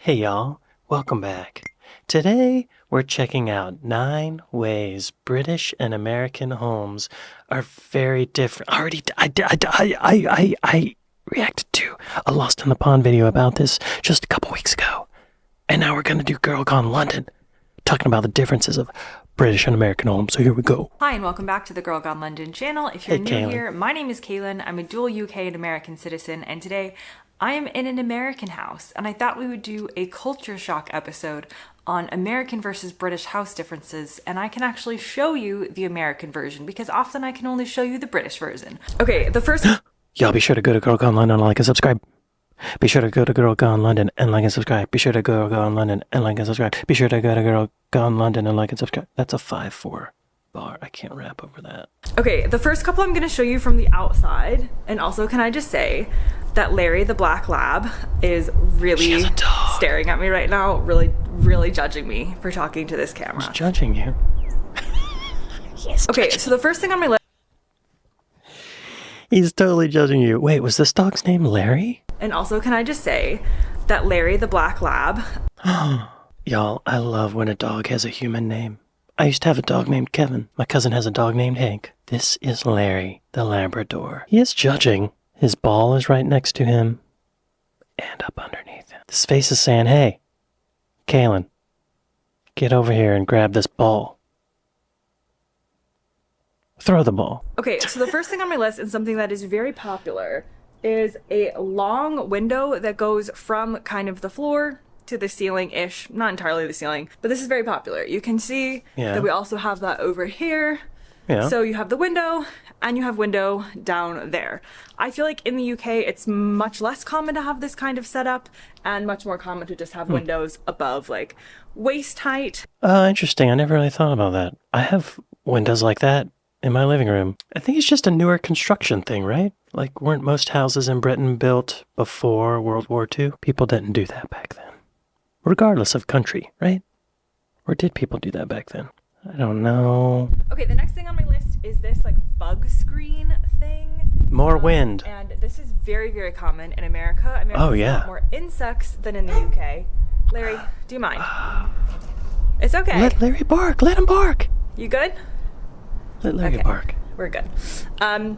Hey y'all, welcome back. Today we're checking out 9 ways British and American homes are very different. I reacted to a Lost in the Pond video about this just a couple weeks ago. And now we're gonna do Girl Gone London, talking about the differences of British and American homes. So here we go. Hi and welcome back to the Girl Gone London channel. If you're Hey, new Kaylin. here, my name is Kaylin. I'm a dual UK and American citizen, and today I am in an American house, and I thought we would do a culture shock episode on American versus British house differences, and I can actually show you the American version because often I can only show you the British version. Okay, the first... Y'all be sure to go to Girl Gone London and like and subscribe. Be sure to go to Girl Gone London and like and subscribe. Be sure to go to Girl Gone London and like and subscribe. Be sure to go to Girl Gone London and like and subscribe. That's a 5-4 bar. I can't rap over that. Okay, the first couple I'm going to show you from the outside, and also can I just say that Larry the black lab is really staring at me right now, really judging me for talking to this camera. He's judging you. Okay, so the first thing on my list, He's totally judging you. Wait, was this dog's name Larry? and also can I just say that Larry the black lab... Y'all, I love when a dog has a human name. I used to have a dog named Kevin. My cousin has a dog named Hank. This is Larry, the Labrador. He is judging. His ball is right next to him and up underneath him. His face is saying, hey, Kaylin, get over here and grab this ball. Throw the ball. Okay, so the first thing on my list, and something that is very popular, is a long window that goes from kind of the floor to the ceiling-ish, not entirely the ceiling, but this is very popular. You can see that we also have that over here. Yeah. So you have the window, and you have window down there. I feel like in the UK, it's much less common to have this kind of setup, and much more common to just have windows above, like, waist height. Interesting. I never really thought about that. I have windows like that in my living room. I think it's just a newer construction thing, right? Like, weren't most houses in Britain built before World War II? People didn't do that back then. Regardless of country, right? Or did people do that back then? I don't know. Okay, the next thing on my list is this, like, bug screen thing. More wind. And this is very common in America. America Oh, has a yeah. lot more insects than in the UK. Larry, do you mind? It's okay. Let Larry bark. Let him bark. You good? Let Larry Okay. bark. We're good.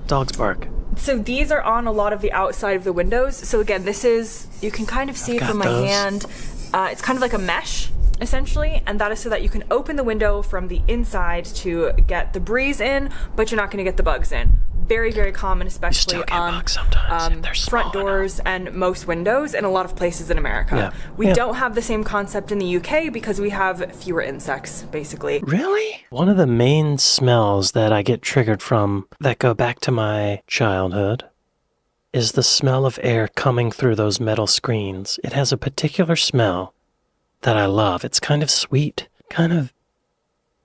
Dogs bark. So these are on a lot of the outside of the windows. So again, this is, you can kind of see got from my those. hand, it's kind of like a mesh, essentially, and that is so that you can open the window from the inside to get the breeze in, but you're not going to get the bugs in. Very common, especially still get on bugs sometimes if they're small front doors and most windows in a lot of places in America. Yeah. We don't have the same concept in the UK because we have fewer insects, basically. Really? One of the main smells that I get triggered from that go back to my childhood is the smell of air coming through those metal screens. It has a particular smell that I love. It's kind of sweet, kind of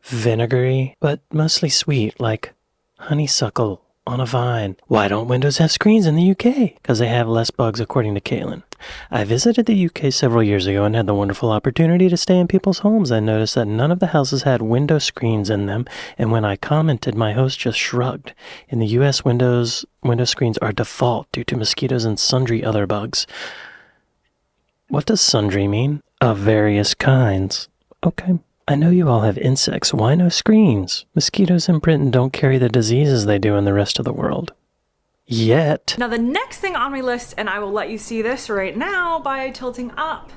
vinegary, but mostly sweet, like honeysuckle on a vine. Why don't windows have screens in the UK? Because they have less bugs, according to Kaylin. I visited the UK several years ago and had the wonderful opportunity to stay in people's homes. I noticed that none of the houses had window screens in them, and when I commented, my host just shrugged. In the US, window screens are default due to mosquitoes and sundry other bugs. What does sundry mean? Of various kinds. Okay. I know you all have insects. Why no screens? Mosquitoes in Britain don't carry the diseases they do in the rest of the world. Yet. Now the next thing on my list, and I will let you see this right now by tilting up,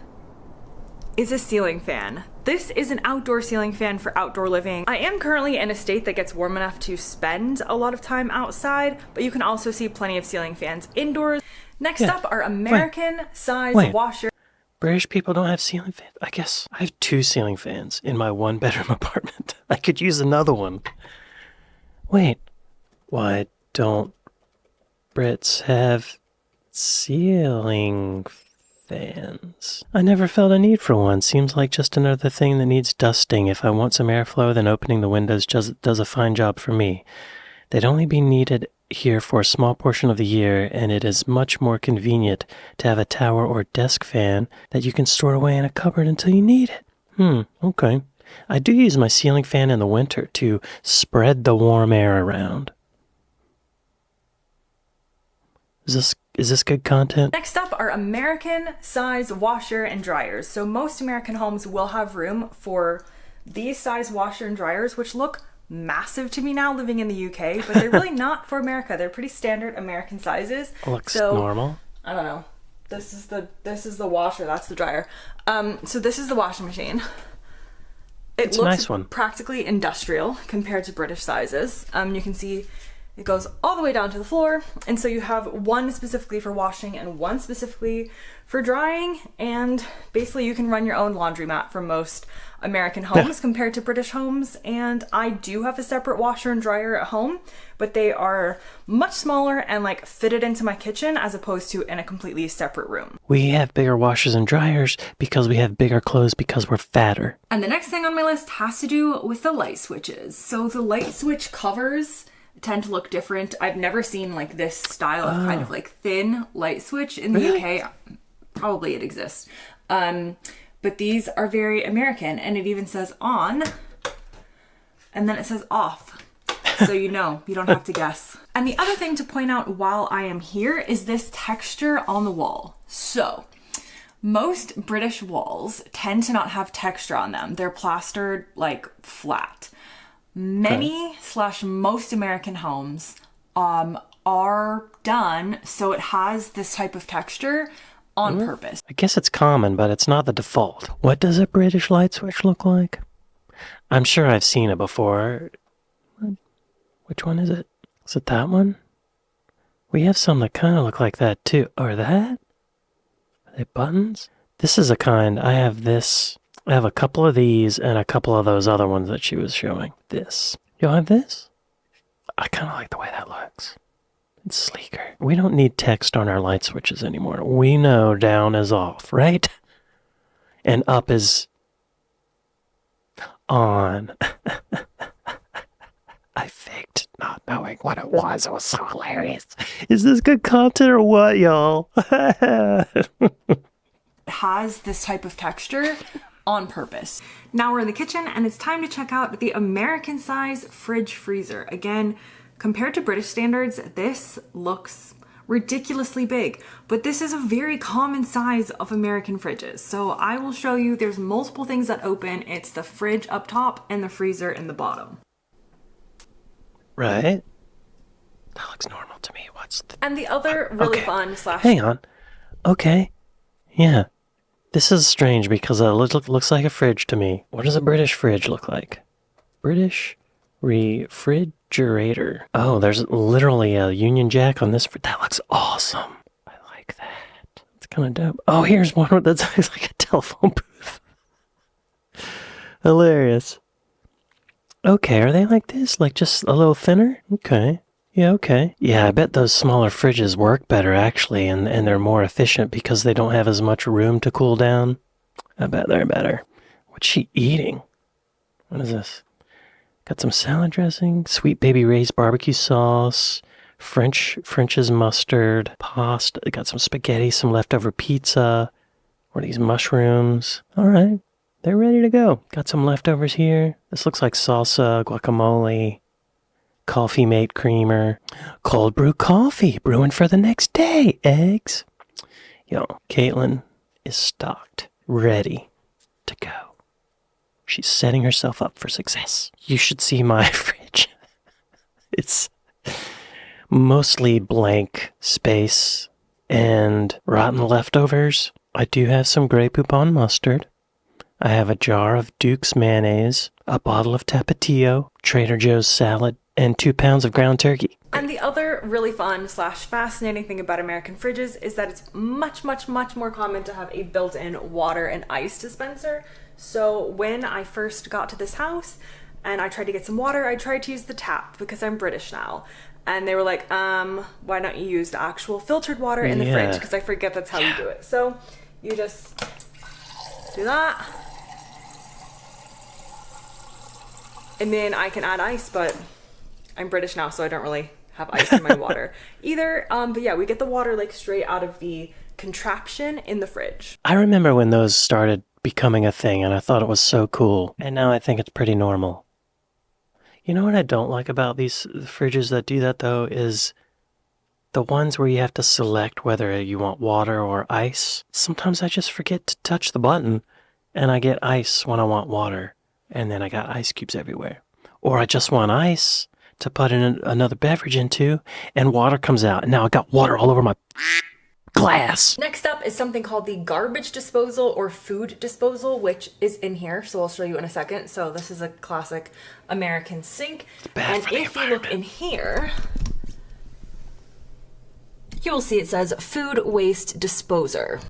is a ceiling fan. This is an outdoor ceiling fan for outdoor living. I am currently in a state that gets warm enough to spend a lot of time outside, but you can also see plenty of ceiling fans indoors. Next up are American size washer. British people don't have ceiling fans. I guess I have 2 ceiling fans in my 1-bedroom apartment. I could use another one. Wait, why don't Brits have ceiling fans? I never felt a need for one. Seems like just another thing that needs dusting. If I want some airflow, then opening the windows does a fine job for me. They'd only be needed here for a small portion of the year, and it is much more convenient to have a tower or desk fan that you can store away in a cupboard until you need it. Okay. I do use my ceiling fan in the winter to spread the warm air around. Is Is this good content? Next up are American size washer and dryers. So most American homes will have room for these size washer and dryers, which look massive to me now living in the UK, but they're really not for America. They're pretty standard American sizes. Looks normal. I don't know. This is the washer, that's the dryer. So this is the washing machine. It's looks a nice one. Practically industrial compared to British sizes. You can see it goes all the way down to the floor, and so you have one specifically for washing and one specifically for drying, and basically you can run your own laundromat for most American homes compared to British homes. And I do have a separate washer and dryer at home, but they are much smaller and like fitted into my kitchen as opposed to in a completely separate room. We have bigger washers and dryers because we have bigger clothes because we're fatter. And the next thing on my list has to do with the light switches. So the light switch covers tend to look different. I've never seen like this style of kind of like thin light switch in the UK. Probably it exists. But these are very American, and it even says on and then it says off. So you know, you don't have to guess. And the other thing to point out while I am here is this texture on the wall. So most British walls tend to not have texture on them. They're plastered like flat. Many / most American homes are done so it has this type of texture on purpose. I guess it's common, but it's not the default. What does a British light switch look like? I'm sure I've seen it before. Which one is it? Is it that one? We have some that kind of look like that too. Or that? Are they buttons? This is a kind. I have this. I have a couple of these and a couple of those other ones that she was showing. This. You'll have this? I kind of like the way that looks. It's sleeker. We don't need text on our light switches anymore. We know down is off, right? And up is on. I faked not knowing what it was. It was so hilarious. Is this good content or what, y'all? It has this type of texture on purpose. Now we're in the kitchen and it's time to check out the American size fridge freezer. Again, compared to British standards, this looks ridiculously big, but this is a very common size of American fridges. So I will show you, there's multiple things that open. It's the fridge up top and the freezer in the bottom. Right? That looks normal to me. And the other really fun / Hang on. Okay. Yeah. This is strange because it looks like a fridge to me. What does a British fridge look like? British refrigerator. Oh, there's literally a Union Jack on this. That looks awesome. I like that. It's kind of dope. Oh, here's one that looks like a telephone booth. Hilarious. Okay, are they like this? Like just a little thinner? Okay. Yeah, okay. Yeah, I bet those smaller fridges work better, actually, and they're more efficient because they don't have as much room to cool down. I bet they're better. What's she eating? What is this? Got some salad dressing, Sweet Baby Ray's barbecue sauce, French's mustard, pasta. Got some spaghetti, some leftover pizza. What are these mushrooms? All right, they're ready to go. Got some leftovers here. This looks like salsa, guacamole. Coffee mate creamer, cold brew coffee, brewing for the next day, eggs. Yo, Caitlin is stocked, ready to go. She's setting herself up for success. You should see my fridge. It's mostly blank space and rotten leftovers. I do have some Grey Poupon mustard. I have a jar of Duke's mayonnaise, a bottle of Tapatio, Trader Joe's salad, and 2 pounds of ground turkey. And the other really fun / fascinating thing about American fridges is that it's much more common to have a built-in water and ice dispenser. So when I first got to this house and I tried to get some water, I tried to use the tap because I'm British now. And they were like, why don't you use the actual filtered water in the fridge? Because I forget that's how you do it. So you just do that. And then I can add ice, but I'm British now, so I don't really have ice in my water either. But yeah, we get the water like straight out of the contraption in the fridge. I remember when those started becoming a thing, and I thought it was so cool. And now I think it's pretty normal. You know what I don't like about these fridges that do that, though, is the ones where you have to select whether you want water or ice, sometimes I just forget to touch the button and I get ice when I want water, and then I got ice cubes everywhere. Or I just want ice to put in another beverage into, and water comes out, and now I got water all over my glass. Next up is something called the garbage disposal or food disposal, which is in here, so I'll show you in a second. So this is a classic American sink, and if you look in here, you will see it says food waste disposer.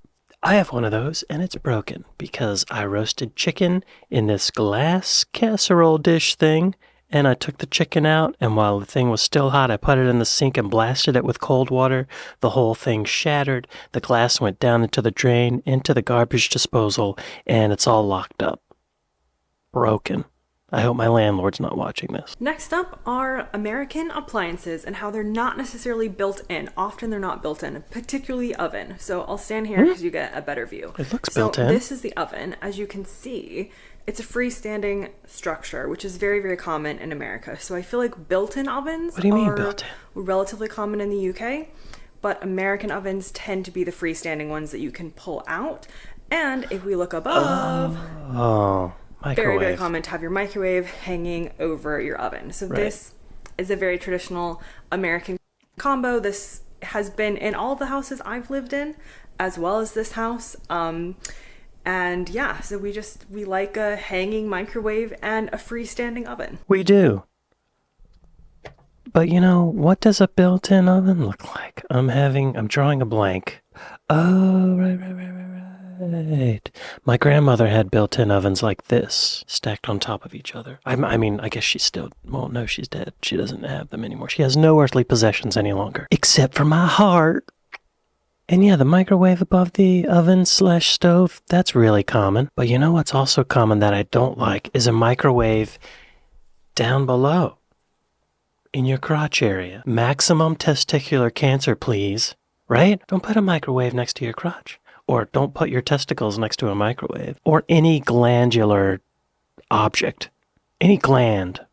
I have one of those, and it's broken because I roasted chicken in this glass casserole dish thing, and I took the chicken out, and while the thing was still hot, I put it in the sink and blasted it with cold water. The whole thing shattered. The glass went down into the drain, into the garbage disposal, and it's all locked up. Broken. I hope my landlord's not watching this. Next up are American appliances and how they're not necessarily built in. Often they're not built in, particularly oven. So I'll stand here because you get a better view. It looks built in. This is the oven. As you can see, it's a freestanding structure, which is very, very common in America. So I feel like built-in ovens are relatively common in the UK, but American ovens tend to be the freestanding ones that you can pull out. And if we look above, microwave. Very, very common to have your microwave hanging over your oven. So this is a very traditional American combo. This has been in all the houses I've lived in, as well as this house. And yeah, so we like a hanging microwave and a freestanding oven. We do. But you know, what does a built-in oven look like? I'm drawing a blank. Oh, right. My grandmother had built-in ovens like this, stacked on top of each other. I mean, I guess she's still, well, no, she's dead. She doesn't have them anymore. She has no earthly possessions any longer, except for my heart. And yeah, the microwave above the oven/stove, that's really common. But you know what's also common that I don't like is a microwave down below in your crotch area. Maximum testicular cancer, please. Right? Don't put a microwave next to your crotch. Or don't put your testicles next to a microwave. Or any glandular object. Any gland.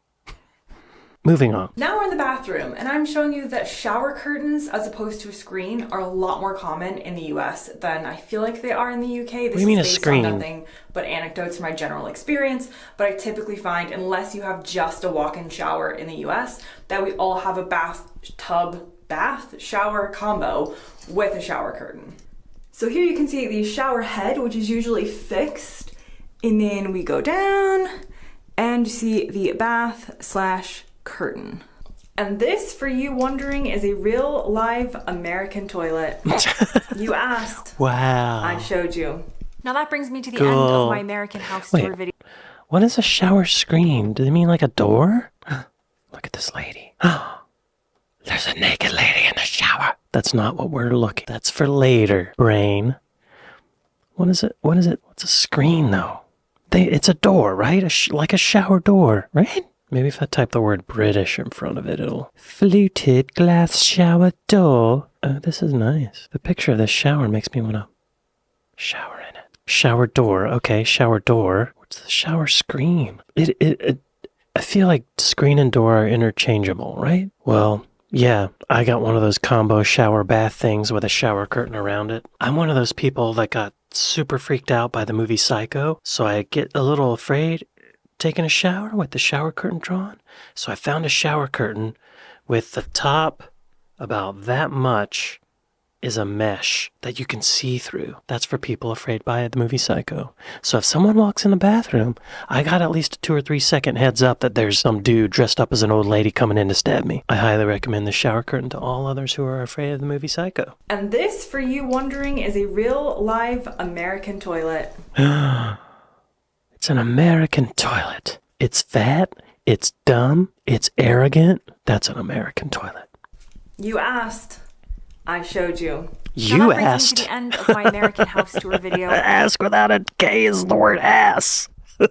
Moving on. Now we're in the bathroom, and I'm showing you that shower curtains, as opposed to a screen, are a lot more common in the US than I feel like they are in the UK. This what do you mean is a based screen? on nothing but anecdotes from my general experience, but I typically find, unless you have just a walk-in shower in the US, that we all have a bath shower combo with a shower curtain. So here you can see the shower head, which is usually fixed, and then we go down and you see the bath/curtain. And this, for you wondering, is a real live American toilet. You asked. Wow. I showed you. Now that brings me to the end of my American house tour video. What is a shower screen? Do they mean like a door? Look at this lady. There's a naked lady in the shower. That's not what we're looking. That's for later, brain. What is it? What's a screen, though? It's a door, right? Like a shower door, right? Maybe if I type the word British in front of it, it'll... Fluted glass shower door. Oh, this is nice. The picture of this shower makes me want to shower in it. Shower door. Okay, shower door. What's the shower screen? I feel like screen and door are interchangeable, right? Well... yeah, I got one of those combo shower bath things with a shower curtain around it. I'm one of those people that got super freaked out by the movie Psycho, so I get a little afraid taking a shower with the shower curtain drawn. So I found a shower curtain with the top about that much is a mesh that you can see through. That's for people afraid by the movie Psycho. So if someone walks in the bathroom, I got at least a 2 or 3 second heads up that there's some dude dressed up as an old lady coming in to stab me. I highly recommend the shower curtain to all others who are afraid of the movie Psycho. And this, for you wondering, is a real live American toilet. It's an American toilet. It's fat, it's dumb, it's arrogant. That's an American toilet. You asked. I showed you. You asked. To the end of my American house tour video. Ask without a K is the word ass. Is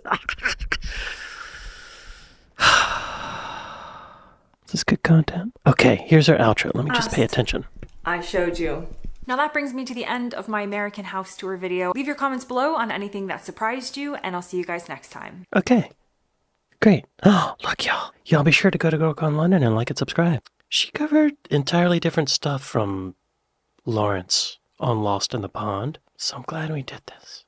this good content? Okay, here's our outro. Let me just pay attention. I showed you. Now that brings me to the end of my American house tour video. Leave your comments below on anything that surprised you, and I'll see you guys next time. Okay. Great. Oh, look, y'all. Y'all be sure to go to Girl Gone London and like and subscribe. She covered entirely different stuff from Lawrence on Lost in the Pond. So I'm glad we did this.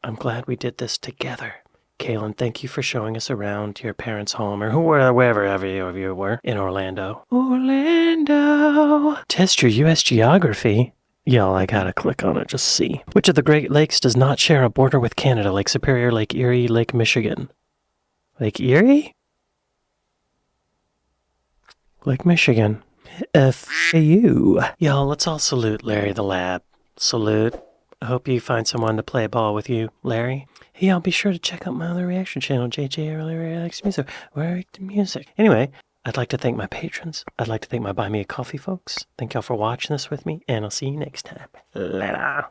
I'm glad we did this together. Kaylin, thank you for showing us around your parents' home or wherever you were in Orlando. Orlando! Test your U.S. geography. Y'all, I gotta click on it, just see. Which of the Great Lakes does not share a border with Canada? Lake Superior, Lake Erie, Lake Michigan. Lake Erie? Lake Michigan. F-you. Y'all, let's all salute Larry the Lab. Salute. I hope you find someone to play ball with you, Larry. Hey, y'all, be sure to check out my other reaction channel, JJ Early Reacts Music, where I react to music. Anyway, I'd like to thank my patrons. I'd like to thank my Buy Me a Coffee folks. Thank y'all for watching this with me, and I'll see you next time. Later.